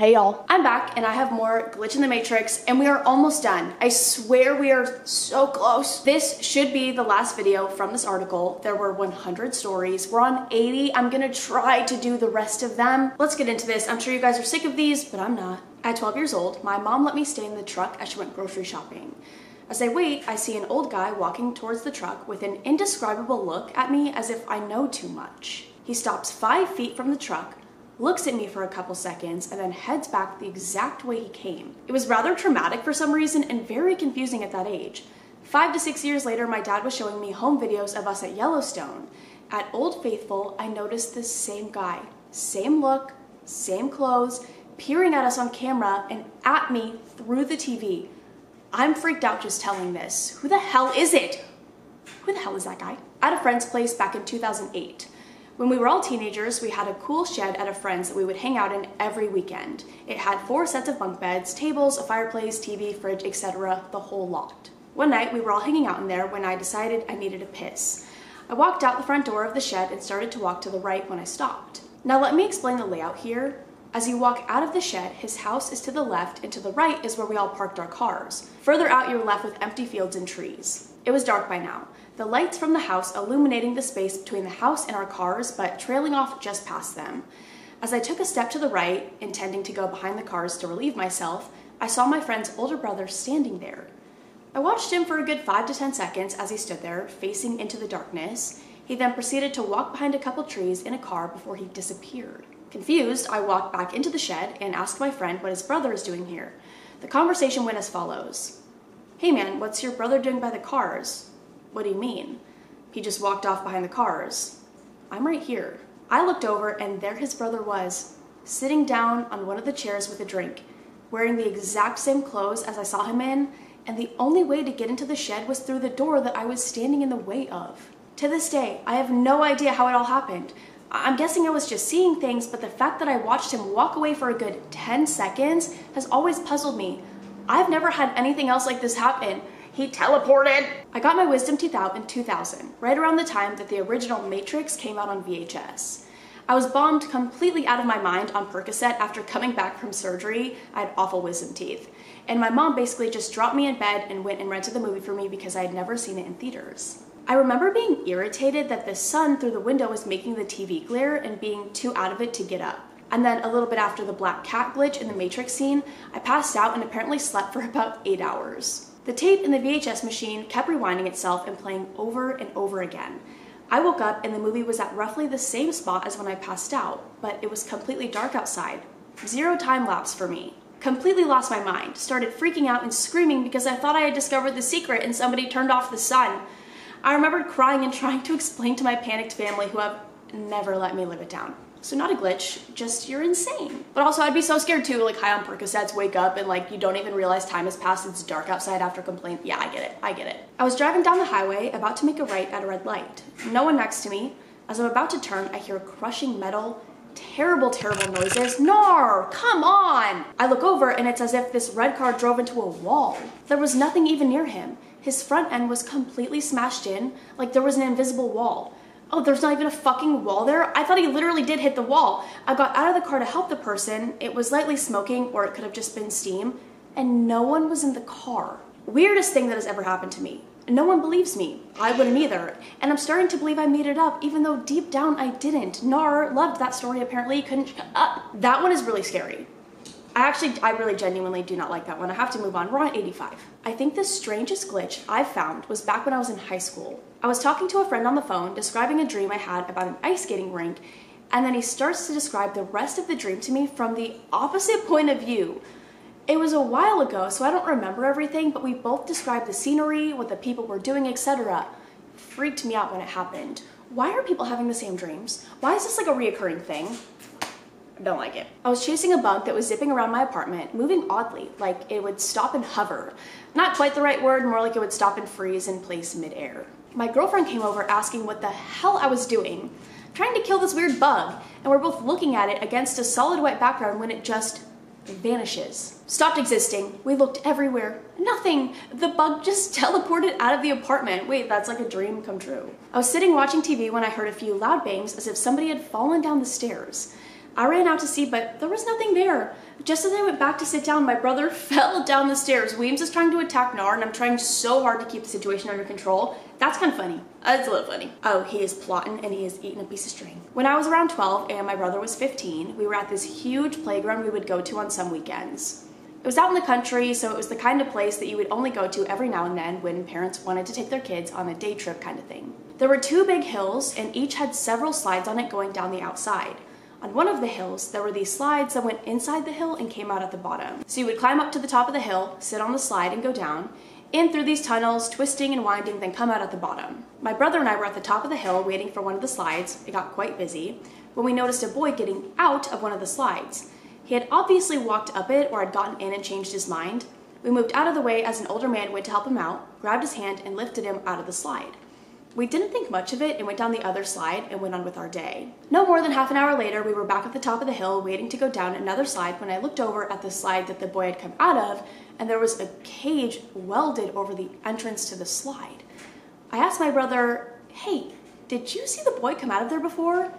Hey y'all, I'm back and I have more Glitch in the Matrix and we are almost done. I swear we are so close. This should be the last video from this article. There were 100 stories. We're on 80. I'm gonna try to do the rest of them. Let's get into this. I'm sure you guys are sick of these, but I'm not. At 12 years old, my mom let me stay in the truck as she went grocery shopping. As I wait, I see an old guy walking towards the truck with an indescribable look at me as if I know too much. He stops 5 feet from the truck, looks at me for a couple seconds, and then heads back the exact way he came. It was rather traumatic for some reason and very confusing at that age. 5 to 6 years later, my dad was showing me home videos of us at Yellowstone. At Old Faithful, I noticed this same guy. Same look, same clothes, peering at us on camera and at me through the TV. I'm freaked out just telling this. Who the hell is it? Who the hell is that guy? At a friend's place back in 2008. When we were all teenagers, we had a cool shed at a friend's that we would hang out in every weekend. It had 4 sets of bunk beds, tables, a fireplace, TV, fridge, etc., the whole lot. One night, we were all hanging out in there when I decided I needed a piss. I walked out the front door of the shed and started to walk to the right when I stopped. Now let me explain the layout here. As you walk out of the shed, his house is to the left and to the right is where we all parked our cars. Further out, you're left with empty fields and trees. It was dark by now. The lights from the house illuminating the space between the house and our cars, but trailing off just past them. As I took a step to the right, intending to go behind the cars to relieve myself, I saw my friend's older brother standing there. I watched him for a good 5 to 10 seconds as he stood there, facing into the darkness. He then proceeded to walk behind a couple trees in a car before he disappeared. Confused, I walked back into the shed and asked my friend what his brother is doing here. The conversation went as follows. "Hey man, what's your brother doing by the cars?" "What do you mean?" "He just walked off behind the cars." "I'm right here." I looked over and there his brother was, sitting down on one of the chairs with a drink, wearing the exact same clothes as I saw him in, and the only way to get into the shed was through the door that I was standing in the way of. To this day, I have no idea how it all happened. I'm guessing I was just seeing things, but the fact that I watched him walk away for a good 10 seconds has always puzzled me. I've never had anything else like this happen. He teleported! I got my wisdom teeth out in 2000, right around the time that the original Matrix came out on VHS. I was bombed completely out of my mind on Percocet after coming back from surgery. I had awful wisdom teeth. And my mom basically just dropped me in bed and went and rented the movie for me because I had never seen it in theaters. I remember being irritated that the sun through the window was making the TV glare and being too out of it to get up. And then a little bit after the black cat glitch in the Matrix scene, I passed out and apparently slept for about 8 hours. The tape in the VHS machine kept rewinding itself and playing over and over again. I woke up and the movie was at roughly the same spot as when I passed out, but it was completely dark outside. 0 time lapse for me. Completely lost my mind, started freaking out and screaming because I thought I had discovered the secret and somebody turned off the sun. I remembered crying and trying to explain to my panicked family who have never let me live it down. So not a glitch, just you're insane. But also I'd be so scared too, like high on Percocets, wake up and like you don't even realize time has passed, it's dark outside after complaint. Yeah, I get it. I was driving down the highway, about to make a right at a red light. No one next to me. As I'm about to turn, I hear crushing metal, terrible noises. No, come on! I look over and it's as if this red car drove into a wall. There was nothing even near him. His front end was completely smashed in, like there was an invisible wall. Oh, there's not even a fucking wall there? I thought he literally did hit the wall. I got out of the car to help the person. It was lightly smoking, or it could have just been steam, and no one was in the car. Weirdest thing that has ever happened to me. No one believes me. I wouldn't either. And I'm starting to believe I made it up, even though deep down I didn't. Nar loved that story apparently, couldn't shut up. That one is really scary. I really genuinely do not like that one. I have to move on. We're on 85. I think the strangest glitch I've found was back when I was in high school. I was talking to a friend on the phone, describing a dream I had about an ice skating rink, and then he starts to describe the rest of the dream to me from the opposite point of view. It was a while ago, so I don't remember everything, but we both described the scenery, what the people were doing, etc. Freaked me out when it happened. Why are people having the same dreams? Why is this like a reoccurring thing? I don't like it. I was chasing a bug that was zipping around my apartment, moving oddly, like it would stop and hover. Not quite the right word, more like it would stop and freeze in place midair. My girlfriend came over asking what the hell I was doing, trying to kill this weird bug, and we're both looking at it against a solid white background when it just vanishes. Stopped existing. We looked everywhere. Nothing. The bug just teleported out of the apartment. Wait, that's like a dream come true. I was sitting watching TV when I heard a few loud bangs as if somebody had fallen down the stairs. I ran out to see, but there was nothing there. Just as I went back to sit down, my brother fell down the stairs. Weems is trying to attack Nar, and I'm trying so hard to keep the situation under control. That's kind of funny. That's a little funny. Oh, he is plotting, and he is eating a piece of string. When I was around 12 and my brother was 15, we were at this huge playground we would go to on some weekends. It was out in the country, so it was the kind of place that you would only go to every now and then when parents wanted to take their kids on a day trip kind of thing. There were 2 big hills, and each had several slides on it going down the outside. On one of the hills, there were these slides that went inside the hill and came out at the bottom. So you would climb up to the top of the hill, sit on the slide and go down, in through these tunnels, twisting and winding, then come out at the bottom. My brother and I were at the top of the hill waiting for one of the slides. It got quite busy when we noticed a boy getting out of one of the slides. He had obviously walked up it or had gotten in and changed his mind. We moved out of the way as an older man went to help him out, grabbed his hand, and lifted him out of the slide. We didn't think much of it and went down the other slide and went on with our day. No more than half an hour later, we were back at the top of the hill waiting to go down another slide when I looked over at the slide that the boy had come out of, and there was a cage welded over the entrance to the slide. I asked my brother, "Hey, did you see the boy come out of there before?"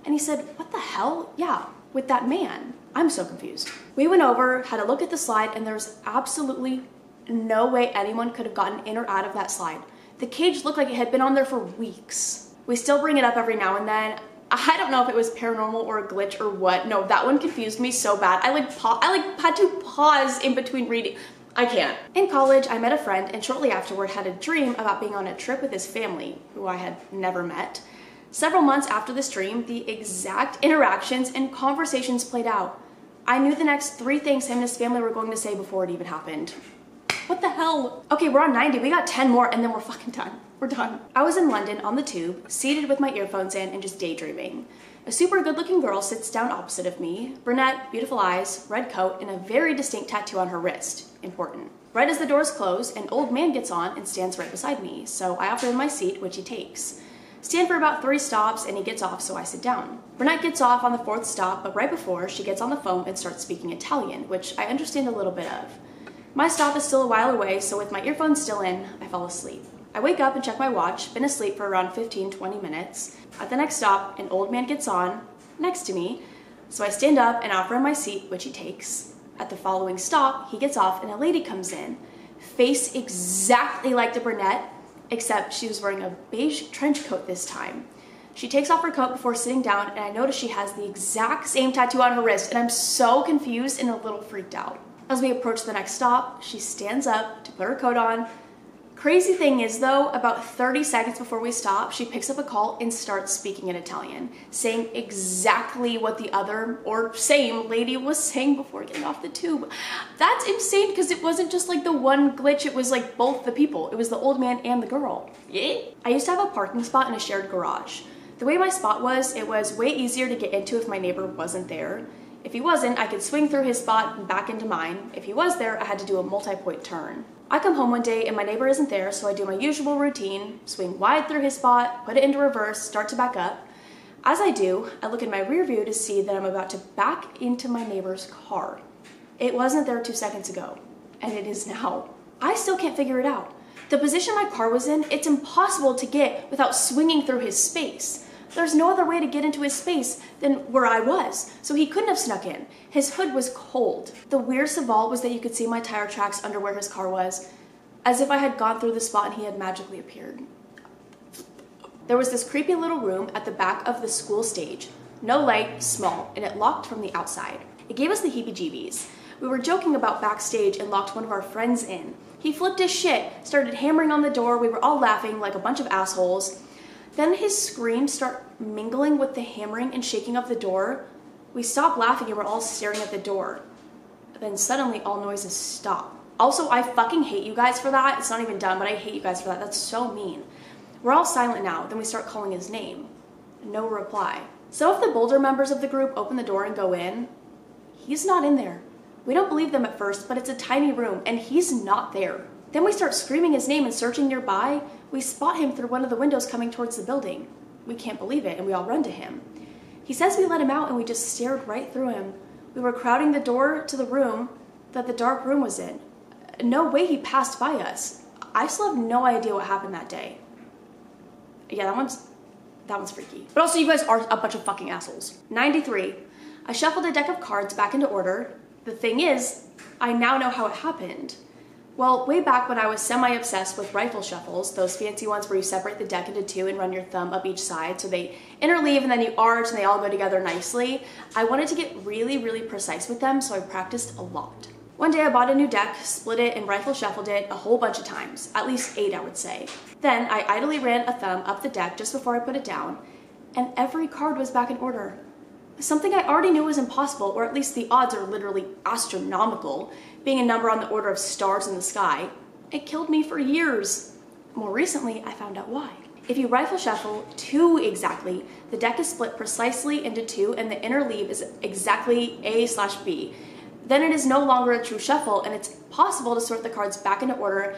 And he said, "What the hell? Yeah, with that man." I'm so confused. We went over, had a look at the slide, and there's absolutely no way anyone could have gotten in or out of that slide. The cage looked like it had been on there for weeks. We still bring it up every now and then. I don't know if it was paranormal or a glitch or what. No, that one confused me so bad. I had to pause in between reading. I can't. In college, I met a friend and shortly afterward had a dream about being on a trip with his family, who I had never met. Several months after this dream, the exact interactions and conversations played out. I knew the next 3 things him and his family were going to say before it even happened. What the hell? Okay, we're on 90. We got 10 more and then we're fucking done. We're done. I was in London on the tube, seated with my earphones in and just daydreaming. A super good looking girl sits down opposite of me. Brunette, beautiful eyes, red coat, and a very distinct tattoo on her wrist. Important. Right as the doors close, an old man gets on and stands right beside me, so I offer him my seat, which he takes. Stand for about 3 stops and he gets off, so I sit down. Brunette gets off on the 4th stop, but right before, she gets on the phone and starts speaking Italian, which I understand a little bit of. My stop is still a while away, so with my earphones still in, I fall asleep. I wake up and check my watch, been asleep for around 15-20 minutes. At the next stop, an old man gets on next to me, so I stand up and offer him my seat, which he takes. At the following stop, he gets off and a lady comes in, face exactly like the brunette, except she was wearing a beige trench coat this time. She takes off her coat before sitting down, and I notice she has the exact same tattoo on her wrist, and I'm so confused and a little freaked out. As we approach the next stop, she stands up to put her coat on. Crazy thing is though, about 30 seconds before we stop, she picks up a call and starts speaking in Italian, saying exactly what the other or same lady was saying before getting off the tube. That's insane because it wasn't just like the one glitch, it was like both the people. It was the old man and the girl. Yeah. I used to have a parking spot in a shared garage. The way my spot was, it was way easier to get into if my neighbor wasn't there. If he wasn't, I could swing through his spot and back into mine. If he was there, I had to do a multi-point turn. I come home one day and my neighbor isn't there, so I do my usual routine, swing wide through his spot, put it into reverse, start to back up. As I do, I look in my rear view to see that I'm about to back into my neighbor's car. It wasn't there 2 seconds ago, and it is now. I still can't figure it out. The position my car was in, it's impossible to get without swinging through his space. There's no other way to get into his space than where I was, so he couldn't have snuck in. His hood was cold. The weirdest of all was that you could see my tire tracks under where his car was, as if I had gone through the spot and he had magically appeared. There was this creepy little room at the back of the school stage. No light, small, and it locked from the outside. It gave us the heebie-jeebies. We were joking about backstage and locked one of our friends in. He flipped his shit, started hammering on the door. We were all laughing like a bunch of assholes. Then his screams start mingling with the hammering and shaking of the door. We stop laughing and we're all staring at the door. Then suddenly all noises stop. Also, I fucking hate you guys for that. It's not even done, but I hate you guys for that. That's so mean. We're all silent now. Then we start calling his name. No reply. Some of the bolder members of the group open the door and go in. He's not in there. We don't believe them at first, but it's a tiny room and he's not there. Then we start screaming his name and searching nearby. We spot him through one of the windows coming towards the building. We can't believe it and we all run to him. He says we let him out and we just stared right through him. We were crowding the door to the room that the dark room was in. No way he passed by us. I still have no idea what happened that day. Yeah, that one's freaky. But also you guys are a bunch of fucking assholes. 93. I shuffled a deck of cards back into order. The thing is, I now know how it happened. Well, way back when I was semi-obsessed with rifle shuffles, those fancy ones where you separate the deck into two and run your thumb up each side so they interleave and then you arch and they all go together nicely, I wanted to get really, really precise with them, so I practiced a lot. One day I bought a new deck, split it, and rifle shuffled it a whole bunch of times, at least 8 I would say. Then I idly ran a thumb up the deck just before I put it down, and every card was back in order. Something I already knew was impossible, or at least the odds are literally astronomical, being a number on the order of stars in the sky. It killed me for years. More recently, I found out why. If you rifle shuffle 2 exactly, the deck is split precisely into 2 and the interleave is exactly A/B. Then it is no longer a true shuffle and it's possible to sort the cards back into order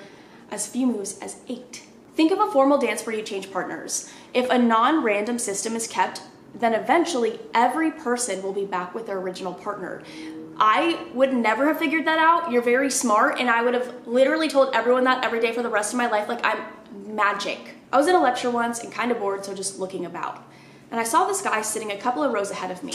as few moves as 8. Think of a formal dance where you change partners. If a non-random system is kept, then eventually every person will be back with their original partner. I would never have figured that out. You're very smart, and I would have literally told everyone that every day for the rest of my life, like I'm magic. I was in a lecture once and kind of bored, so just looking about. And I saw this guy sitting a couple of rows ahead of me.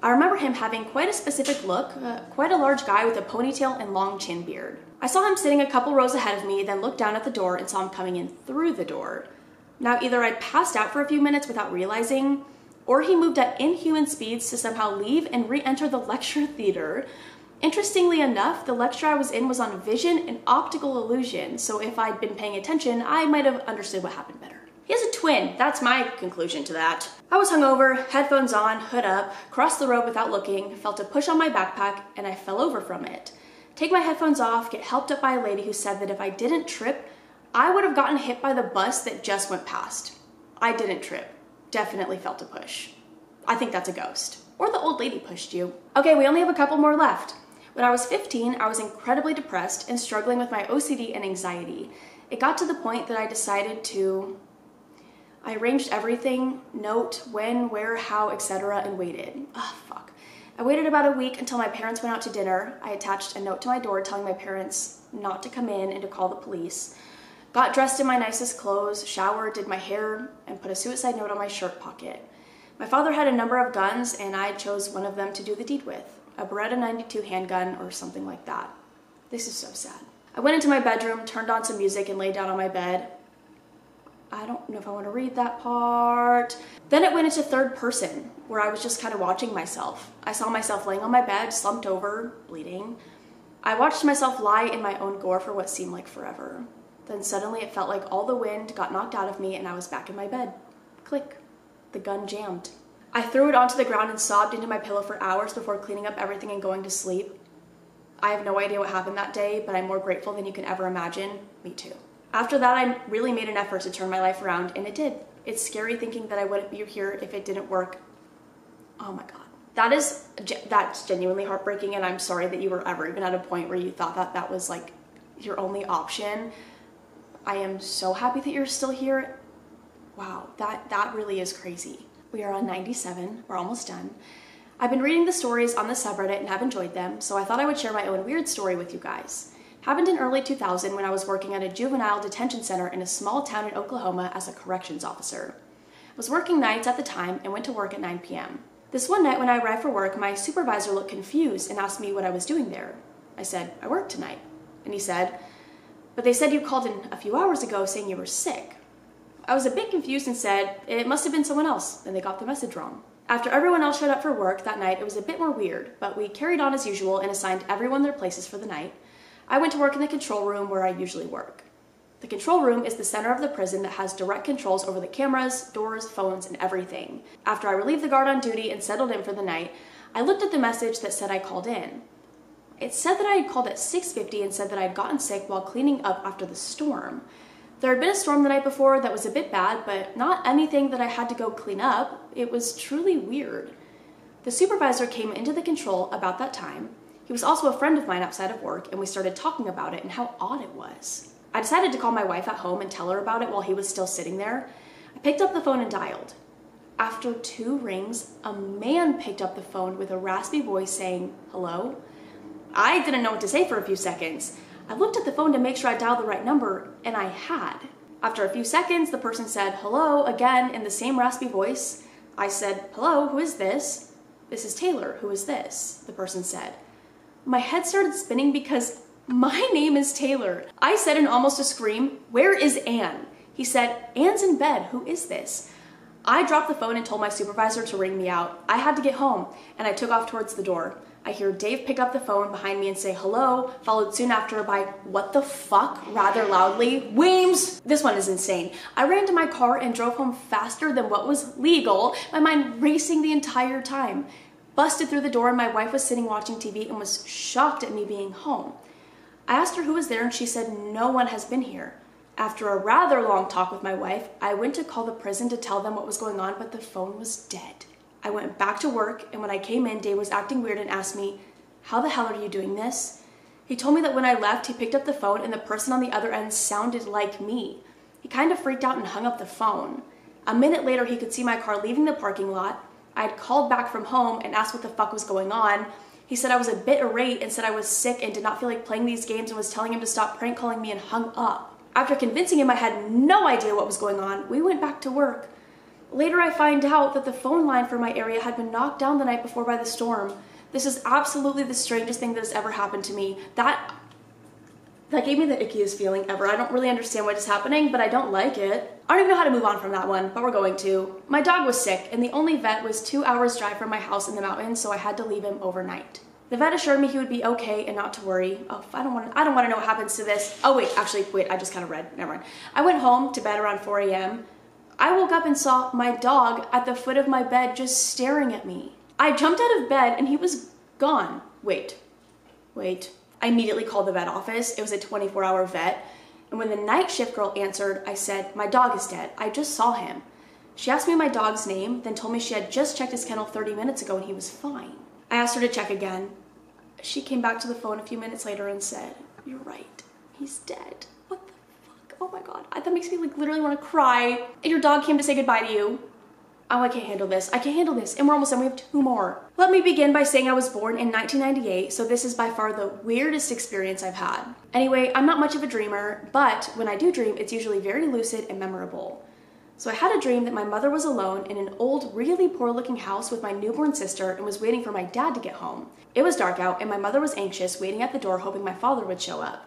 I remember him having quite a specific look, quite a large guy with a ponytail and long chin beard. I saw him sitting a couple rows ahead of me, then looked down at the door and saw him coming in through the door. Now either I'd passed out for a few minutes without realizing, or he moved at inhuman speeds to somehow leave and re-enter the lecture theater. Interestingly enough, the lecture I was in was on vision and optical illusion, so if I'd been paying attention, I might have understood what happened better. He has a twin, that's my conclusion to that. I was hungover, headphones on, hood up, crossed the road without looking, felt a push on my backpack, and I fell over from it. Take my headphones off, get helped up by a lady who said that if I didn't trip, I would have gotten hit by the bus that just went past. I didn't trip. Definitely felt a push. I think that's a ghost. Or the old lady pushed you. Okay, we only have a couple more left. When I was 15, I was incredibly depressed and struggling with my OCD and anxiety. It got to the point that I decided to... I arranged everything, note, when, where, how, etc., and waited. Ah, fuck. I waited about a week until my parents went out to dinner. I attached a note to my door telling my parents not to come in and to call the police. Got dressed in my nicest clothes, showered, did my hair, and put a suicide note on my shirt pocket. My father had a number of guns, and I chose one of them to do the deed with. A Beretta 92 handgun or something like that. This is so sad. I went into my bedroom, turned on some music, and laid down on my bed. I don't know if I want to read that part. Then it went into third person, where I was just kind of watching myself. I saw myself laying on my bed, slumped over, bleeding. I watched myself lie in my own gore for what seemed like forever. Then suddenly it felt like all the wind got knocked out of me and I was back in my bed. Click. The gun jammed. I threw it onto the ground and sobbed into my pillow for hours before cleaning up everything and going to sleep. I have no idea what happened that day, but I'm more grateful than you can ever imagine. Me too. After that, I really made an effort to turn my life around, and it did. It's scary thinking that I wouldn't be here if it didn't work. Oh my God. That's genuinely heartbreaking, and I'm sorry that you were ever even at a point where you thought that that was like your only option. I am so happy that you're still here. Wow, that really is crazy. We are on 97, we're almost done. I've been reading the stories on the subreddit and have enjoyed them, so I thought I would share my own weird story with you guys. Happened in early 2000 when I was working at a juvenile detention center in a small town in Oklahoma as a corrections officer. I was working nights at the time and went to work at 9 p.m. This one night when I arrived for work, my supervisor looked confused and asked me what I was doing there. I said, I work tonight. And he said, but they said you called in a few hours ago saying you were sick. I was a bit confused and said, it must have been someone else, and they got the message wrong. After everyone else showed up for work that night, it was a bit more weird, but we carried on as usual and assigned everyone their places for the night. I went to work in the control room where I usually work. The control room is the center of the prison that has direct controls over the cameras, doors, phones, and everything. After I relieved the guard on duty and settled in for the night, I looked at the message that said I called in. It said that I had called at 6:50 and said that I had gotten sick while cleaning up after the storm. There had been a storm the night before that was a bit bad, but not anything that I had to go clean up. It was truly weird. The supervisor came into the control about that time. He was also a friend of mine outside of work, and we started talking about it and how odd it was. I decided to call my wife at home and tell her about it while he was still sitting there. I picked up the phone and dialed. After 2 rings, a man picked up the phone with a raspy voice saying, hello? I didn't know what to say for a few seconds. I looked at the phone to make sure I dialed the right number, and I had. After a few seconds, the person said, hello, again, in the same raspy voice. I said, hello, who is this? "This is Taylor. Who is this?" the person said. My head started spinning because my name is Taylor. I said in almost a scream, "Where is Anne?" He said, "Anne's in bed. Who is this?" I dropped the phone and told my supervisor to ring me out. I had to get home, and I took off towards the door. I hear Dave pick up the phone behind me and say hello, followed soon after by "what the fuck" rather loudly. Weems! This one is insane. I ran to my car and drove home faster than what was legal, my mind racing the entire time. Busted through the door and my wife was sitting watching TV and was shocked at me being home. I asked her who was there and she said no one has been here. After a rather long talk with my wife, I went to call the prison to tell them what was going on, but the phone was dead. I went back to work, and when I came in, Dave was acting weird and asked me, "How the hell are you doing this?" He told me that when I left, he picked up the phone and the person on the other end sounded like me. He kind of freaked out and hung up the phone. A minute later, he could see my car leaving the parking lot. I had called back from home and asked what the fuck was going on. He said I was a bit irate and said I was sick and did not feel like playing these games and was telling him to stop prank calling me and hung up. After convincing him I had no idea what was going on, we went back to work. Later, I find out that the phone line for my area had been knocked down the night before by the storm. This is absolutely the strangest thing that has ever happened to me. That gave me the ickiest feeling ever. I don't really understand what is happening, but I don't like it. I don't even know how to move on from that one, but we're going to. My dog was sick, and the only vet was 2 hours drive from my house in the mountains, so I had to leave him overnight. The vet assured me he would be okay and not to worry. Oh, I don't want to know what happens to this. Oh, wait, I just kind of read. Never mind. I went home to bed around 4 a.m. I woke up and saw my dog at the foot of my bed just staring at me. I jumped out of bed and he was gone. Wait. I immediately called the vet office. It was a 24-hour vet. And when the night shift girl answered, I said, "My dog is dead. I just saw him." She asked me my dog's name, then told me she had just checked his kennel 30 minutes ago and he was fine. I asked her to check again. She came back to the phone a few minutes later and said, "You're right. He's dead." What the fuck? Oh my god. That makes me literally want to cry. And your dog came to say goodbye to you. Oh, I can't handle this. I can't handle this. And we're almost done. We have 2 more. Let me begin by saying I was born in 1998, so this is by far the weirdest experience I've had. Anyway, I'm not much of a dreamer, but when I do dream, it's usually very lucid and memorable. So I had a dream that my mother was alone in an old, really poor-looking house with my newborn sister and was waiting for my dad to get home. It was dark out, and my mother was anxious, waiting at the door, hoping my father would show up.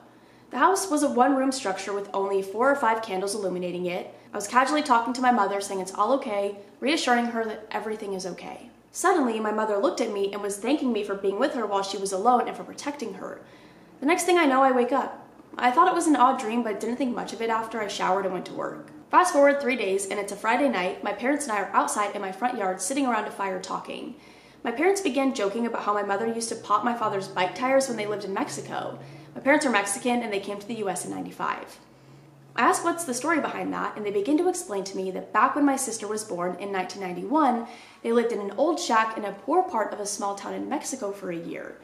The house was a one-room structure with only 4 or 5 candles illuminating it. I was casually talking to my mother, saying it's all okay, reassuring her that everything is okay. Suddenly, my mother looked at me and was thanking me for being with her while she was alone and for protecting her. The next thing I know, I wake up. I thought it was an odd dream, but didn't think much of it after I showered and went to work. Fast forward 3 days, and it's a Friday night. My parents and I are outside in my front yard, sitting around a fire talking. My parents began joking about how my mother used to pop my father's bike tires when they lived in Mexico. My parents are Mexican, and they came to the US in '95. I asked what's the story behind that, and they begin to explain to me that back when my sister was born in 1991, they lived in an old shack in a poor part of a small town in Mexico for a year.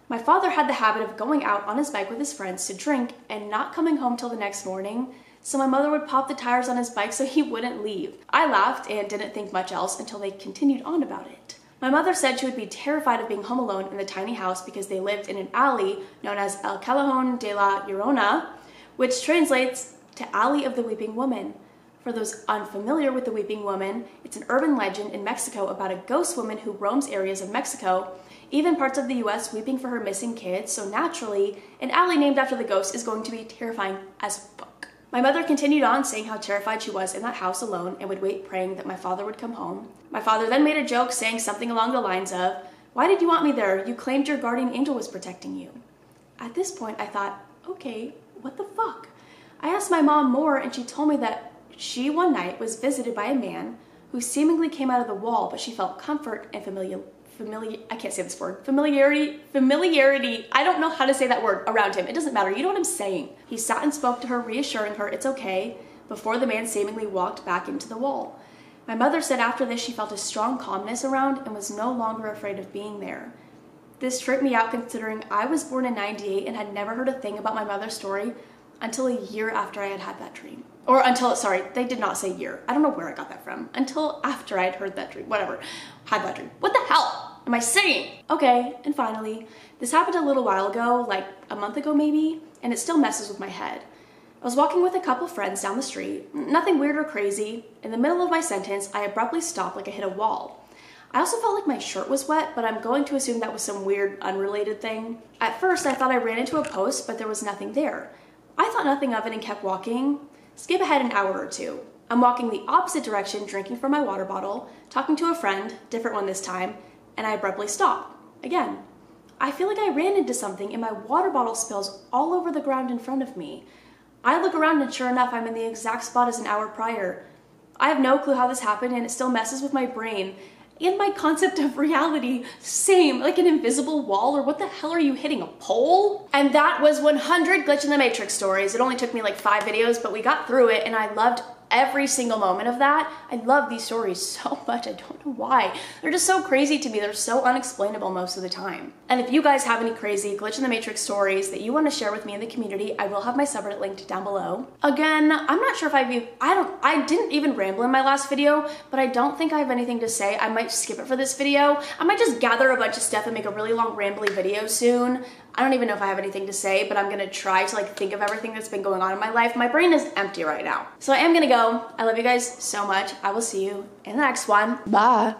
My father had the habit of going out on his bike with his friends to drink and not coming home till the next morning, so my mother would pop the tires on his bike so he wouldn't leave. I laughed and didn't think much else until they continued on about it. My mother said she would be terrified of being home alone in the tiny house because they lived in an alley known as El Callejón de la Llorona, which translates to Alley of the Weeping Woman. For those unfamiliar with the Weeping Woman, it's an urban legend in Mexico about a ghost woman who roams areas of Mexico, even parts of the US, weeping for her missing kids, so naturally, an alley named after the ghost is going to be terrifying as fuck. My mother continued on saying how terrified she was in that house alone and would wait praying that my father would come home. My father then made a joke saying something along the lines of, "Why did you want me there? You claimed your guardian angel was protecting you." At this point, I thought, okay, what the fuck? I asked my mom more and she told me that she one night was visited by a man who seemingly came out of the wall, but she felt comfort and I can't say this word, familiarity, I don't know how to say that word around him. It doesn't matter, you know what I'm saying. He sat and spoke to her, reassuring her it's okay, before the man seemingly walked back into the wall. My mother said after this she felt a strong calmness around and was no longer afraid of being there. This tripped me out considering I was born in '98 and had never heard a thing about my mother's story until a year after I had had that dream. Or until, sorry, they did not say year. I don't know where I got that from. Until after I had heard that dream, whatever, had that dream. What the hell am I saying? Okay, and finally, this happened a little while ago, like a month ago maybe, and it still messes with my head. I was walking with a couple friends down the street, nothing weird or crazy. In the middle of my sentence, I abruptly stopped like I hit a wall. I also felt like my shirt was wet, but I'm going to assume that was some weird unrelated thing. At first, I thought I ran into a post, but there was nothing there. I thought nothing of it and kept walking. Skip ahead an hour or two. I'm walking the opposite direction, drinking from my water bottle, talking to a friend, different one this time, and I abruptly stop. Again. I feel like I ran into something and my water bottle spills all over the ground in front of me. I look around and sure enough, I'm in the exact spot as an hour prior. I have no clue how this happened and it still messes with my brain and my concept of reality. Same, like an invisible wall, or what the hell are you hitting, a pole? And that was 100 Glitch in the Matrix stories. It only took me like 5 videos, but we got through it and I loved every single moment of that. I love these stories so much. I don't know why. They're just so crazy to me. They're so unexplainable most of the time. And if you guys have any crazy Glitch in the Matrix stories that you want to share with me in the community, I will have my subreddit linked down below. Again, I'm not sure if I didn't even ramble in my last video, but I don't think I have anything to say. I might skip it for this video. I might just gather a bunch of stuff and make a really long rambly video soon. I don't even know if I have anything to say, but I'm gonna try to like think of everything that's been going on in my life. My brain is empty right now. So I am gonna go. I love you guys so much. I will see you in the next one. Bye.